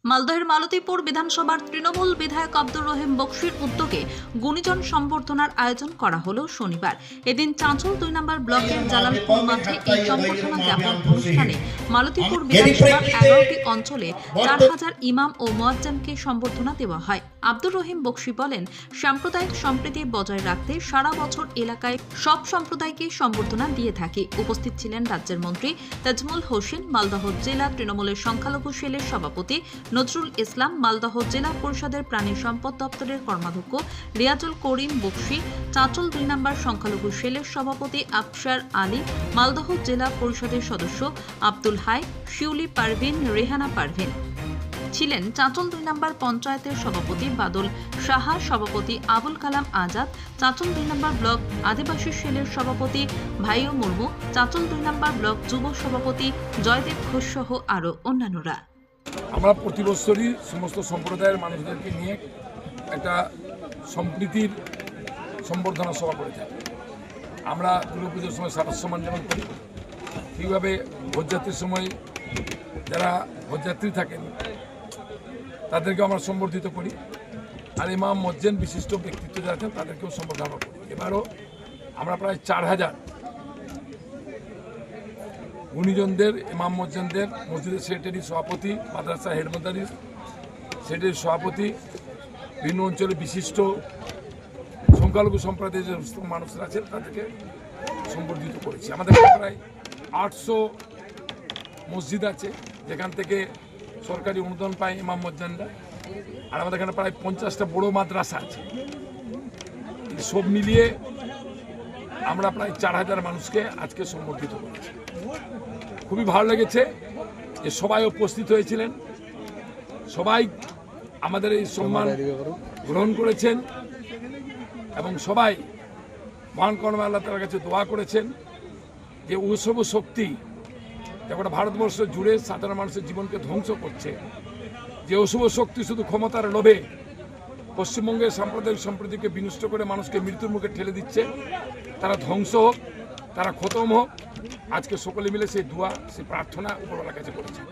মালদহের মালতীপুর বিধানসভার তৃণমূল বিধায়ক আব্দুর রহিম বক্সির উদ্যোগে গুণীজন সম্বর্ধনার আয়োজন করা হলো শনিবার। এদিন চাঁচল 2 নম্বর ব্লকের জালালপুর মাঠে এই সম্বর্ধনা জ্ঞাপন অনুষ্ঠানে মালতীপুর বিধানসভার 11টি অঞ্চলে 4000 ইমাম ও মুয়াজ্জিনকে সম্বর্ধনা দেওয়া হয়। আব্দুর রহিম বক্সি বলেন, সাম্প্রদায়িক সম্প্রীতি বজায় রাখতে সারা বছর এলাকায় সব সম্প্রদায়কে সম্বর্ধনা দিয়ে থাকি। উপস্থিত ছিলেন রাজ্যের মন্ত্রী তাজমুল হোসেন, মালদহ জেলা তৃণমূলের সংখ্যালঘু সেলের সভাপতি নজরুল ইসলাম, মালদহ জেলা পরিষদের প্রাণী সম্পদ দপ্তরের কর্মাধ্যক্ষ রিয়াজুল করিম বক্সি, চাঁচল 2 নম্বর সংখ্যালঘু সেলের সভাপতি আফসার আলী, মালদহ জেলা পরিষদের সদস্য আব্দুল হাই, শিউলি পারভিন, রেহানা পারভিন ছিলেন। চাঁচল 2 নম্বর পঞ্চায়েতের সভাপতি বাদল সাহা, সভাপতি আবুল কালাম আজাদ, চাঁচল 2 নম্বর ব্লক আদিবাসী সেলের সভাপতি ভাইও মুর্মু, চাঁচল 2 নম্বর ব্লক যুব সভাপতি জয়দেব ঘোষ সহ আরও অন্যান্যরা। আমরা প্রতি বছরই সমস্ত সম্প্রদায়ের মানুষদেরকে নিয়ে একটা সম্প্রীতির সম্বর্ধনা সভা করে থাকি। আমরা দুর্গাপুজোর সময় সারস সম্মান যেমন করি, ঠিকভাবে ভোজযাত্রীর সময় যারা ভোজযাত্রী থাকেন তাদেরকে আমরা সম্বর্ধিত করি, আর ইমাম মুয়াজ্জিন বিশিষ্ট ব্যক্তিত্ব যারা আছেন তাদেরকেও সম্বর্ধনা করি। এবারও আমরা প্রায় 4000 গুণীজনদের, ইমাম মুয়াজ্জিনদের, মসজিদের সেক্রেটারি, সভাপতি, মাদ্রাসা হেডমাদারিস সেক্রেটারি, সভাপতি, বিভিন্ন অঞ্চলে বিশিষ্ট সংখ্যালঘু সম্প্রদায়ের যে মানুষরা আছেন তাদেরকে সম্বর্ধিত করেছি। আমাদের প্রায় 800 মসজিদ আছে যেখান থেকে সরকারি অনুদান পায় ইমাম মুয়াজ্জিনরা, আর আমাদের এখানে প্রায় 50টা বড় মাদ্রাসা আছে। সব মিলিয়ে আমরা প্রায় 4000 মানুষকে আজকে সম্বর্ধিত করেছি। খুবই ভালো লেগেছে যে সবাই উপস্থিত হয়েছিলেন, সবাই আমাদের এই সম্মান গ্রহণ করেছেন এবং সবাই মহান করুণা আল্লাহ তাআলার কাছে দোয়া করেছেন যে অশুভ শক্তি যেটা ভারতবর্ষ জুড়ে সাধারণ মানুষের জীবনকে ধ্বংস করছে, যে অশুভ শক্তি শুধু ক্ষমতার লোভে পশ্চিমবঙ্গের সাম্প্রদায়িক সম্প্রীতিকে বিনষ্ট করে মানুষকে মৃত্যুর মুখে ঠেলে দিচ্ছে, তারা ধ্বংস হোক, তারা খতম হোক। আজকে সকলে মিলে সেই দোয়া, সেই প্রার্থনা উপরওয়ালার কাছে করেছে।